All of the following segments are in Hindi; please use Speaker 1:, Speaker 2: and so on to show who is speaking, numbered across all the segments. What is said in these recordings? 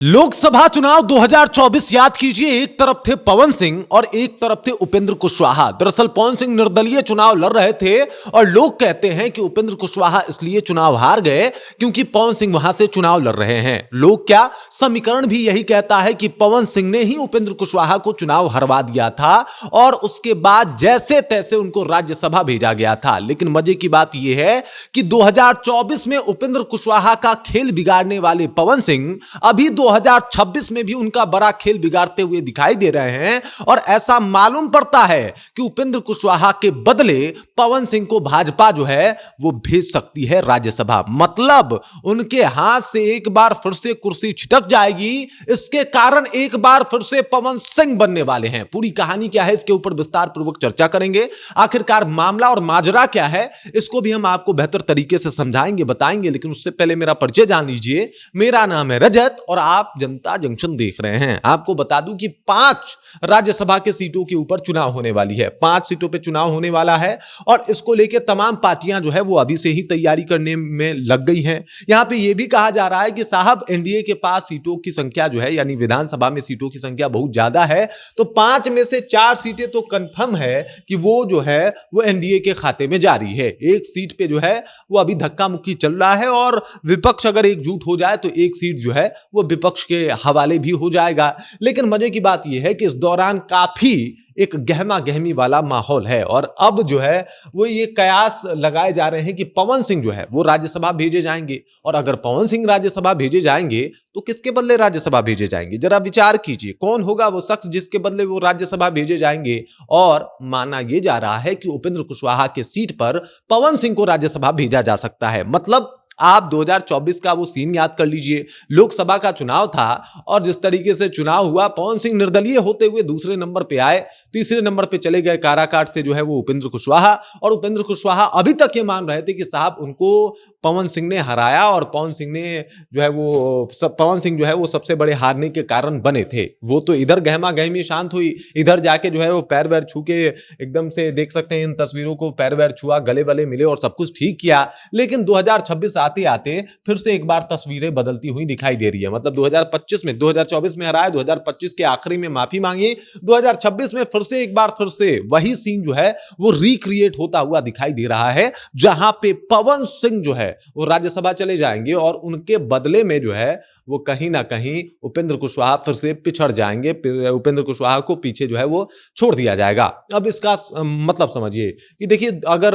Speaker 1: लोकसभा चुनाव 2024 याद कीजिए। एक तरफ थे पवन सिंह और एक तरफ थे उपेंद्र कुशवाहा। दरअसल पवन सिंह निर्दलीय चुनाव लड़ रहे थे और लोग कहते हैं कि उपेंद्र कुशवाहा इसलिए चुनाव हार गए क्योंकि पवन सिंह वहां से चुनाव लड़ रहे हैं। लोग क्या, समीकरण भी यही कहता है कि पवन सिंह ने ही उपेंद्र कुशवाहा को चुनाव हरवा दिया था और उसके बाद जैसे तैसे उनको राज्यसभा भेजा गया था। लेकिन मजे की बात यह है कि 2024 में उपेंद्र कुशवाहा का खेल बिगाड़ने वाले पवन सिंह अभी 2026 में भी उनका बड़ा खेल बिगाड़ते हुए दिखाई दे रहे हैं और ऐसा मालूम पड़ता है कि उपेंद्र कुशवाहा के बदले पवन सिंह को भाजपा जो है वो भेज सकती है राज्यसभा। मतलब उनके हाथ से एक बार फिर से कुर्सी छिटक जाएगी। इसके कारण एक बार फिर से पवन सिंह बनने वाले हैं। पूरी कहानी क्या है, इसके ऊपर विस्तार पूर्वक चर्चा करेंगे। आखिरकार मामला और माजरा क्या है, इसको भी हम आपको बेहतर तरीके से समझाएंगे, बताएंगे। लेकिन उससे पहले मेरा परिचय जान लीजिए। मेरा नाम है रजत और आप जनता जंक्शन देख रहे हैं। आपको बता दूं कि 5 राज्यसभा के सीटों के ऊपर चुनाव होने वाली है। 5 सीटों पे चुनाव होने वाला है और इसको लेकर तमाम पार्टियां जो है वो अभी से ही तैयारी करने में लग गई हैं। यहां पे ये भी कहा जा रहा है कि साहब एनडीए के पास सीटों की संख्या जो है, यानी विधानसभा में सीटों की संख्या बहुत ज्यादा है, तो 5 में से 4 सीटें तो कंफर्म है कि वो जो है वो एनडीए के खाते में जा रही है। एक सीट पे जो है वो अभी धक्का मुक्की चल रहा है और विपक्ष अगर एकजुट हो जाए तो एक सीट जो है वो विपक्ष के हवाले भी हो जाएगा। लेकिन मजे की बात यह है कि इस दौरान काफी एक गहमा गहमी वाला माहौल है और अब जो है वो ये कयास लगाए जा रहे हैं कि पवन सिंह जो है वो राज्यसभा भेजे जाएंगे। और अगर पवन सिंह राज्यसभा भेजे जाएंगे तो किसके बदले राज्यसभा भेजे जाएंगे, जरा विचार कीजिए। कौन होगा वो शख्स जिसके बदले वो राज्यसभा भेजे जाएंगे? और माना यह जा रहा है कि उपेंद्र कुशवाहा के सीट पर पवन सिंह को राज्यसभा भेजा जा सकता है। मतलब आप 2024 का वो सीन याद कर लीजिए। लोकसभा का चुनाव था और जिस तरीके से चुनाव हुआ, पवन सिंह निर्दलीय होते हुए दूसरे नंबर पे आए, तीसरे नंबर पे चले गए काराकाट से जो है वो उपेंद्र कुशवाहा। और उपेंद्र कुशवाहा अभी तक ये मान रहे थे कि साहब उनको पवन सिंह ने हराया और पवन सिंह जो है वो सबसे बड़े हारने के कारण बने थे। वो तो इधर गहमा गहमी शांत हुई, इधर जाके जो है वो पैर वैर छू के एकदम से देख सकते हैं इन तस्वीरों को, पैर वैर छुआ, गले वले मिले और सब कुछ ठीक किया। लेकिन 2026 आते आते फिर से एक बार तस्वीरें बदलती हुई दिखाई दे रही है। मतलब 2024 में हराया, 2025 के आखिरी में माफी मांगी, 2026 में फिर से एक बार फिर से वही सीन जो है वो रिक्रिएट होता हुआ दिखाई दे रहा है, जहां पे पवन सिंह जो है वो राज्यसभा चले जाएंगे और उनके बदले में जो है वो कहीं ना कहीं उपेंद्र कुशवाहा फिर से पिछड़ जाएंगे। उपेंद्र कुशवाहा को पीछे जो है वो छोड़ दिया जाएगा। अब इसका मतलब समझिए कि देखिए, अगर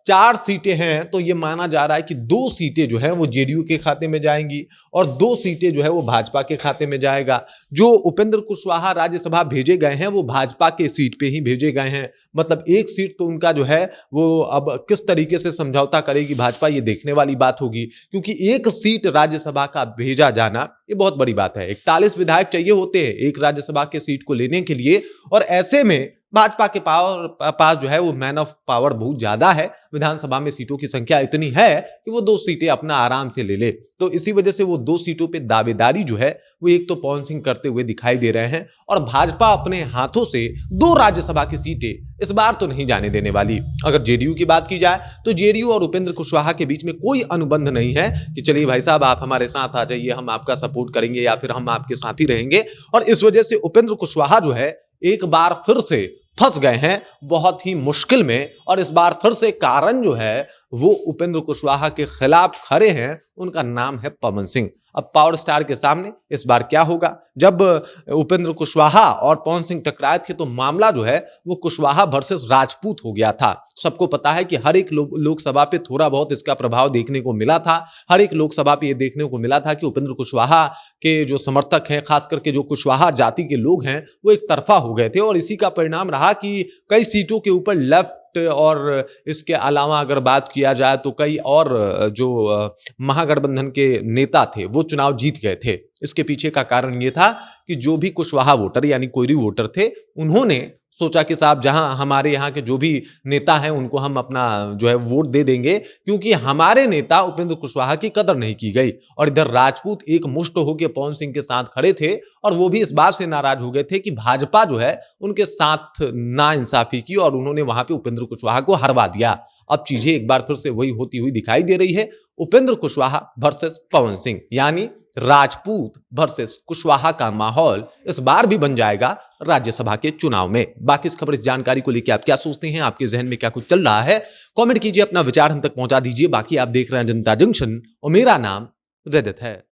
Speaker 1: 4 सीटें हैं तो ये माना जा रहा है कि 2 सीटें जो है वो जेडीयू के खाते में जाएंगी और 2 सीटें जो है वो भाजपा के खाते में जाएगा। जो उपेंद्र कुशवाहा राज्यसभा भेजे गए हैं वो भाजपा के सीट पे ही भेजे गए हैं। मतलब एक सीट तो उनका जो है वो अब किस तरीके से समझौता करेगी भाजपा, ये देखने वाली बात होगी, क्योंकि एक सीट राज्यसभा का भेजा जाना ये बहुत बड़ी बात है। 41 विधायक चाहिए होते हैं एक राज्यसभा के सीट को लेने के लिए और ऐसे में भाजपा के पास जो है वो मैन ऑफ पावर बहुत ज्यादा है। विधानसभा में सीटों की संख्या इतनी है कि वो 2 सीटें अपना आराम से ले ले। तो इसी वजह से वो 2 सीटों पे दावेदारी जो है वो एक तो पवन सिंह करते हुए दिखाई दे रहे हैं और भाजपा अपने हाथों से 2 राज्यसभा की सीटें इस बार तो नहीं जाने देने वाली। अगर जेडीयू की बात की जाए तो जेडीयू और उपेंद्र कुशवाहा के बीच में कोई अनुबंध नहीं है कि चलिए भाई साहब आप हमारे साथ आ जाइए, हम आपका सपोर्ट करेंगे या फिर हम आपके साथ ही रहेंगे। और इस वजह से उपेंद्र कुशवाहा जो है एक बार फिर से फंस गए हैं बहुत ही मुश्किल में। और इस बार फिर से कारण जो है वो उपेंद्र कुशवाहा के खिलाफ खड़े हैं, उनका नाम है पवन सिंह। अब पावर स्टार के सामने इस बार क्या होगा? जब उपेंद्र कुशवाहा और पवन सिंह टकराए थे तो मामला जो है वो कुशवाहा वर्सेस राजपूत हो गया था। सबको पता है कि हर एक लोकसभा पे थोड़ा बहुत इसका प्रभाव देखने को मिला था। हर एक लोकसभा पे ये देखने को मिला था कि उपेंद्र कुशवाहा के जो समर्थक हैं, खास करके जो कुशवाहा जाति के लोग हैं, वो एक तरफा हो गए थे और इसी का परिणाम रहा कि कई सीटों के ऊपर लेफ्ट और इसके अलावा अगर बात किया जाए तो कई और जो महागठबंधन के नेता थे वो चुनाव जीत गए थे। इसके पीछे का कारण ये था कि जो भी कुशवाहा वोटर यानी कोयरी वोटर थे, उन्होंने सोचा कि साहब जहां हमारे यहाँ के जो भी नेता हैं उनको हम अपना जो है वोट दे देंगे, क्योंकि हमारे नेता उपेंद्र कुशवाहा की कदर नहीं की गई। और इधर राजपूत एक मुश्त होकर पवन सिंह के साथ खड़े थे और वो भी इस बात से नाराज हो गए थे कि भाजपा जो है उनके साथ नाइंसाफी की और उन्होंने वहां पे उपेंद्र कुशवाहा को हरवा दिया। अब चीजें एक बार फिर से वही होती हुई दिखाई दे रही है, उपेंद्र कुशवाहा वर्सेस पवन सिंह। यानी राजपूत वर्सेस कुशवाहा का माहौल इस बार भी बन जाएगा राज्यसभा के चुनाव में। बाकी इस खबर, इस जानकारी को लेकर आप क्या सोचते हैं? आपके जहन में क्या कुछ चल रहा है? कमेंट कीजिए, अपना विचार हम तक पहुंचा दीजिए। बाकी आप देख रहे हैं जनता जंक्शन और मेरा नाम रजत है।